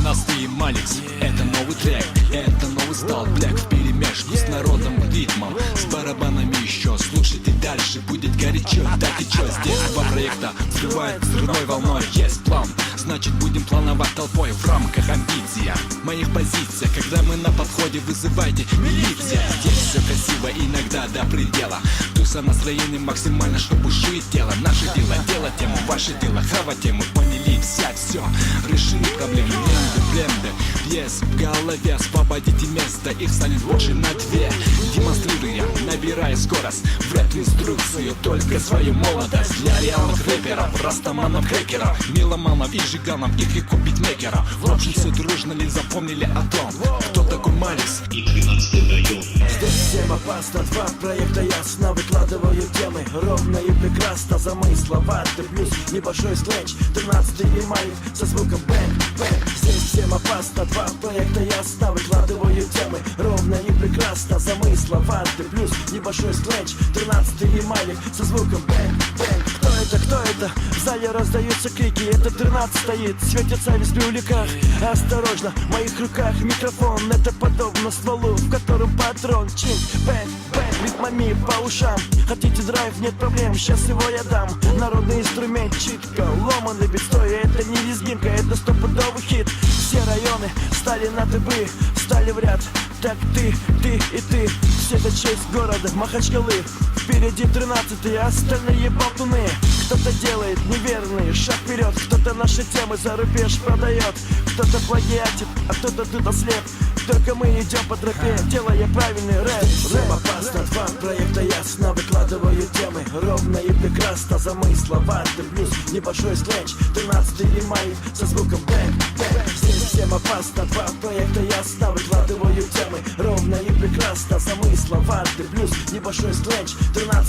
13-й Маликс, это новый трек, это новый стал Блэк вперемешку с народным ритмом, с барабанами еще. Слушайте дальше, будет горячо. Так и чё, здесь два проекта взрывает взрывной волной. Есть план, значит будем плановать толпой в рамках амбиция. Моих позициях, когда мы на подходе, вызывайте милиция. Здесь все красиво, иногда до предела. Туса настроение максимально, чтобы жить тело. Наше дело, дело тему, ваше дело, хава тему. Поняли все, решили проблемы. Бленды, пьес в голове, освободите место. Их станет больше на 2, демонстрируя, набирая скорость в рэп-инструкцию, только свою молодость. Для реальных рэперов, растаманов, крекеров, меломанов и жиганов, их и битмейкеров. В общем, все дружно ли запомнили о том, кто такой Маликс и 13-й район. Здесь всем опасно, два проекта ясно. Выкладываю темы ровно и прекрасно. Замысловатый плюс небольшой сленч. 13-й и Малик со звуком бэнг-бэнг. Здесь всем опасно, два проекта ясно. Выкладываю темы ровно и прекрасно. Замысловатый плюс небольшой сленч. 13-й и Малик со звуком бэнг-бэнг. Кто это? В зале раздаются крики. Это 13 стоит, светится весь при уликах. Осторожно, в моих руках микрофон. Это подобно стволу, в котором патрон. Чин, бэнг, бэнг, ритмами по ушам. Хотите драйв, нет проблем, сейчас его я дам. Народный инструмент, читка, ломаный битстой. Это не лезгинка, это стопудовый хит. Все районы стали на дыбы, встали в ряд. Так ты и ты, все это честь города Махачкалы. Впереди 13-й, остальные болтуны. Кто-то делает неверный шаг вперед, кто-то наши темы за рубеж продает, кто-то плагиатит, а кто-то тут ослеп. Только мы идем по тропе, делая правильный рэп. Всем опасно, два проекта ясно. Выкладываю темы ровно и прекрасно. Замысловатый плюс небольшой сленч. 13-й и Малик со звуком бэнг-бэнг. Здесь всем опасно, два проекта ясно. Выкладываю темы ровно и прекрасно. Замысловатый плюс небольшой сленч. 13